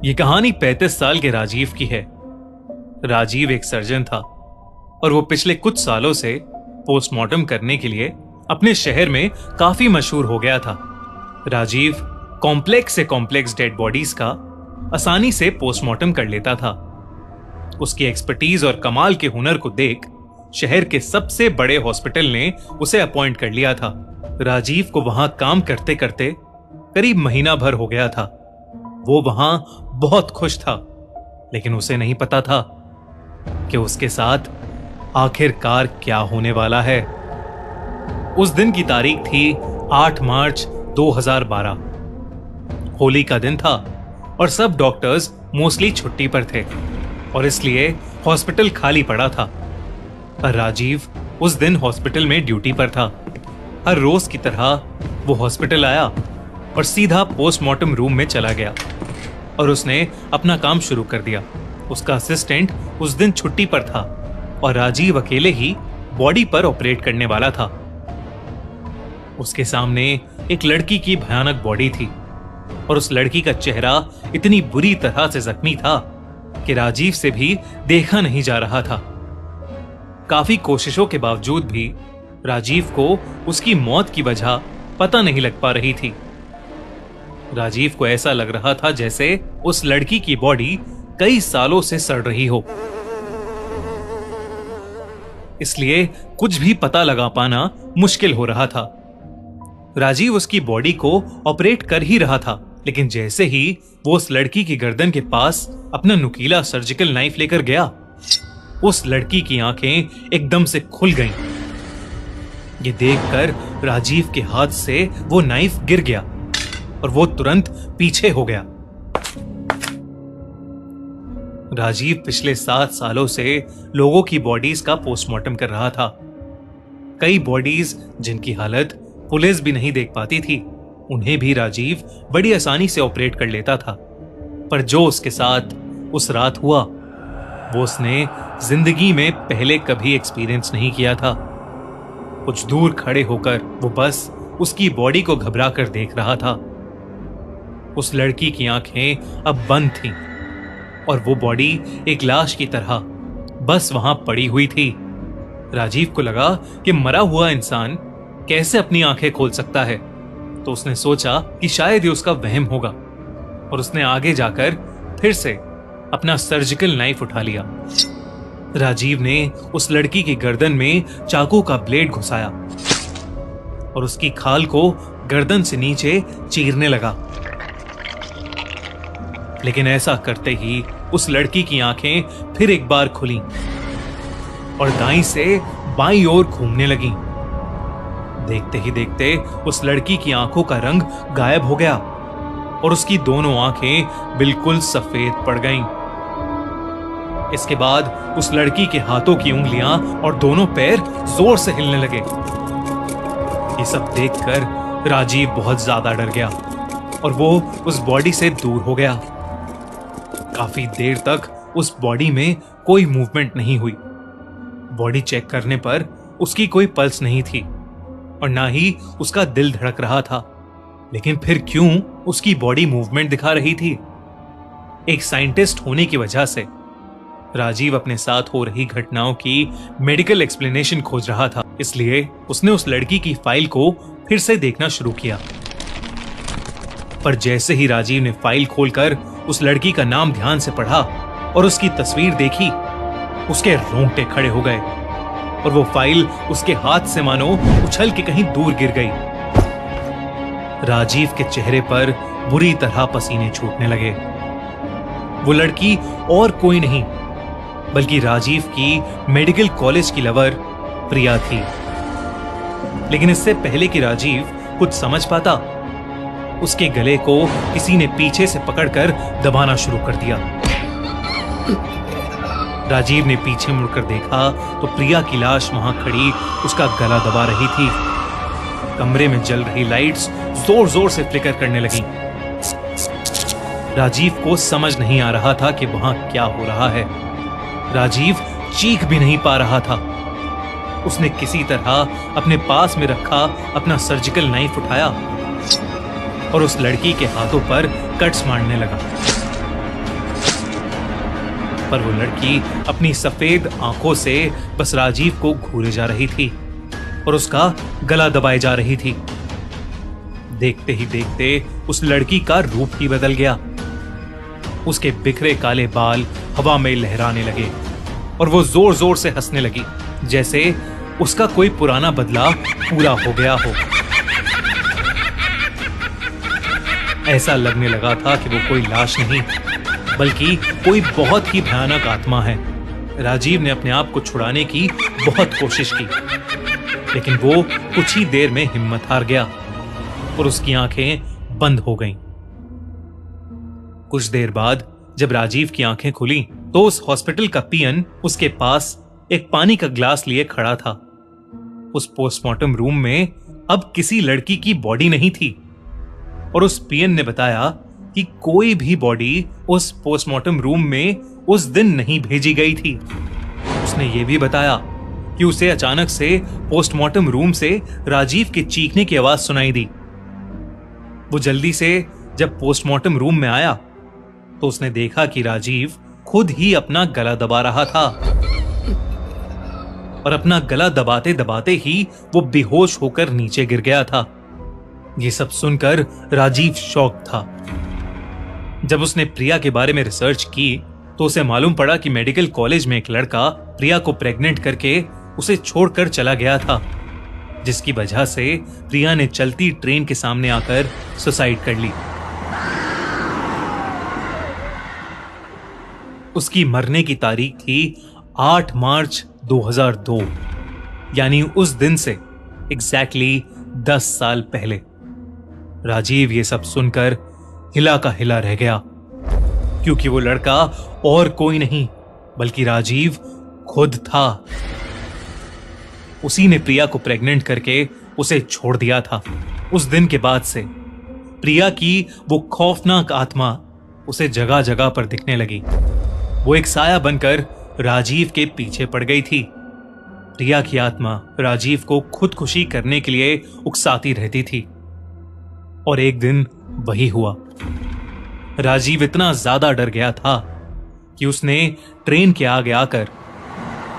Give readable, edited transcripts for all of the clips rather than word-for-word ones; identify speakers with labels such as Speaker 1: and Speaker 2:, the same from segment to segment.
Speaker 1: ये कहानी 35 साल के राजीव की है। राजीव एक सर्जन था और वो पिछले कुछ सालों से पोस्टमार्टम करने के लिए अपने शहर में काफी मशहूर हो गया था। राजीव कॉम्प्लेक्स से कॉम्प्लेक्स डेड बॉडीज का आसानी से पोस्टमार्टम कर लेता था। उसकी एक्सपर्टीज और कमाल के हुनर को देख शहर के सबसे बड़े हॉस्पिटल ने उसे अपॉइंट कर लिया था। राजीव को वहां काम करते करते करीब महीना भर हो गया था। वो वहां बहुत खुश था, लेकिन उसे नहीं पता था कि उसके साथ आखिरकार क्या होने वाला है। उस दिन की तारीख थी 8 मार्च 2012। होली का दिन था और सब डॉक्टर्स मोस्टली छुट्टी पर थे और इसलिए हॉस्पिटल खाली पड़ा था। पर राजीव उस दिन हॉस्पिटल में ड्यूटी पर था। हर रोज की तरह वो हॉस्पिटल आया और सीधा पोस्टमार्टम रूम में चला गया और उसने अपना काम शुरू कर दिया। उसका असिस्टेंट उस दिन छुट्टी पर था और राजीव अकेले ही बॉडी पर ऑपरेट करने वाला था। उसके सामने एक लड़की की भयानक बॉडी थी और उस लड़की का चेहरा इतनी बुरी तरह से जख्मी था कि राजीव से भी देखा नहीं जा रहा था। काफी कोशिशों के बावजूद भी राजीव को उसकी मौत की वजह पता नहीं लग पा रही थी। राजीव को ऐसा लग रहा था जैसे उस लड़की की बॉडी कई सालों से सड़ रही हो, इसलिए कुछ भी पता लगा पाना मुश्किल हो रहा था। राजीव उसकी बॉडी को ऑपरेट कर ही रहा था, लेकिन जैसे ही वो उस लड़की की गर्दन के पास अपना नुकीला सर्जिकल नाइफ लेकर गया, उस लड़की की आंखें एकदम से खुल गईं। ये देखकर राजीव के हाथ से वो नाइफ गिर गया और वो तुरंत पीछे हो गया। राजीव पिछले 7 सालों से लोगों की बॉडीज का पोस्टमार्टम कर रहा था। कई बॉडीज जिनकी हालत पुलिस भी नहीं देख पाती थी, उन्हें भी राजीव बड़ी आसानी से ऑपरेट कर लेता था। पर जो उसके साथ उस रात हुआ, वो उसने जिंदगी में पहले कभी एक्सपीरियंस नहीं किया था। कुछ दूर खड़े होकर वो बस उसकी बॉडी को घबरा कर देख रहा था। उस लड़की की आंखें अब बंद थीं और वो बॉडी एक लाश की तरह बस वहां पड़ी हुई थी। राजीव को लगा कि मरा हुआ इंसान कैसे अपनी आंखें खोल सकता है, तो उसने सोचा कि शायद ये उसका वहम होगा और उसने आगे जाकर फिर से अपना सर्जिकल नाइफ उठा लिया। राजीव ने उस लड़की की गर्दन में चाकू का ब्लेड घुसाया और उसकी खाल को गर्दन से नीचे चीरने लगा। लेकिन ऐसा करते ही उस लड़की की आंखें फिर एक बार खुली और दाईं से बाईं ओर घूमने लगी। देखते ही देखते उस लड़की की आंखों का रंग गायब हो गया और उसकी दोनों आंखें बिल्कुल सफेद पड़ गईं। इसके बाद उस लड़की के हाथों की उंगलियां और दोनों पैर जोर से हिलने लगे। ये सब देखकर राजीव बहुत ज्यादा डर गया और वो उस बॉडी से दूर हो गया। काफी देर तक उस बॉडी में कोई मूवमेंट नहीं हुई। बॉडी चेक करने पर उसकी कोई पल्स नहीं थी और ना ही उसका दिल धड़क रहा था। लेकिन फिर क्यों उसकी बॉडी मूवमेंट दिखा रही थी? एक साइंटिस्ट होने की वजह से राजीव अपने साथ हो रही घटनाओं की मेडिकल एक्सप्लेनेशन खोज रहा था, इसलिए उसने उस लड़की की फाइल को फिर से देखना शुरू किया। पर जैसे ही राजीव ने फाइल खोलकर उस लड़की का नाम ध्यान से पढ़ा और उसकी तस्वीर देखी, उसके रोंगटे खड़े हो गए और वो फाइल उसके हाथ से मानो उछल के कहीं दूर गिर गई। राजीव के चेहरे पर बुरी तरह पसीने छूटने लगे। वो लड़की और कोई नहीं बल्कि राजीव की मेडिकल कॉलेज की लवर प्रिया थी। लेकिन इससे पहले कि राजीव कुछ समझ पाता, उसके गले को किसी ने पीछे से पकड़कर दबाना शुरू कर दिया। राजीव ने पीछे मुड़कर देखा तो प्रिया की लाश वहां खड़ी उसका गला दबा रही थी। कमरे में जल रही लाइट्स जोर जोर से फ्लिकर करने लगी। राजीव को समझ नहीं आ रहा था कि वहां क्या हो रहा है। राजीव चीख भी नहीं पा रहा था। उसने किसी तरह अपने पास में रखा अपना सर्जिकल नाइफ उठाया और उस लड़की के हाथों पर कट्स मारने लगा। पर वो लड़की अपनी सफेद आंखों से बस राजीव को घूरे जा रही थी और उसका गला दबाए जा रही थी। देखते ही देखते उस लड़की का रूप ही बदल गया। उसके बिखरे काले बाल हवा में लहराने लगे और वो जोर जोर से हंसने लगी, जैसे उसका कोई पुराना बदला पूरा हो गया हो। ऐसा लगने लगा था कि वो कोई लाश नहीं, बल्कि कोई बहुत ही भयानक आत्मा है। राजीव ने अपने आप को छुड़ाने की बहुत कोशिश की, लेकिन वो कुछ ही देर में हिम्मत हार गया और उसकी आंखें बंद हो गईं। कुछ देर बाद जब राजीव की आंखें खुली तो उस हॉस्पिटल का पीएन उसके पास एक पानी का ग्लास लिए खड़ा था। उस पोस्टमार्टम रूम में अब किसी लड़की की बॉडी नहीं थी और उस पीएन ने बताया कि कोई भी बॉडी उस पोस्टमार्टम रूम में उस दिन नहीं भेजी गई थी। उसने यह भी बताया कि उसे अचानक से पोस्टमार्टम रूम से राजीव के चीखने की आवाज सुनाई दी। वो जल्दी से जब पोस्टमार्टम रूम में आया तो उसने देखा कि राजीव खुद ही अपना गला दबा रहा था और अपना गला दबाते दबाते ही वो बेहोश होकर नीचे गिर गया था। ये सब सुनकर राजीव शॉक था। जब उसने प्रिया के बारे में रिसर्च की तो उसे मालूम पड़ा कि मेडिकल कॉलेज में एक लड़का प्रिया को प्रेग्नेंट करके उसे छोड़कर चला गया था, जिसकी वजह से प्रिया ने चलती ट्रेन के सामने आकर सुसाइड कर ली। उसकी मरने की तारीख थी 8 मार्च 2002, यानी उस दिन से एग्जैक्टली 10 साल पहले। राजीव ये सब सुनकर हिला का हिला रह गया, क्योंकि वो लड़का और कोई नहीं बल्कि राजीव खुद था। उसी ने प्रिया को प्रेग्नेंट करके उसे छोड़ दिया था। उस दिन के बाद से प्रिया की वो खौफनाक आत्मा उसे जगह जगह पर दिखने लगी। वो एक साया बनकर राजीव के पीछे पड़ गई थी। प्रिया की आत्मा राजीव को खुदकुशी करने के लिए उकसाती रहती थी और एक दिन वही हुआ। राजीव इतना ज्यादा डर गया था कि उसने ट्रेन के आगे आकर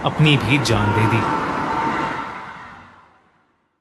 Speaker 1: अपनी भी जान दे दी।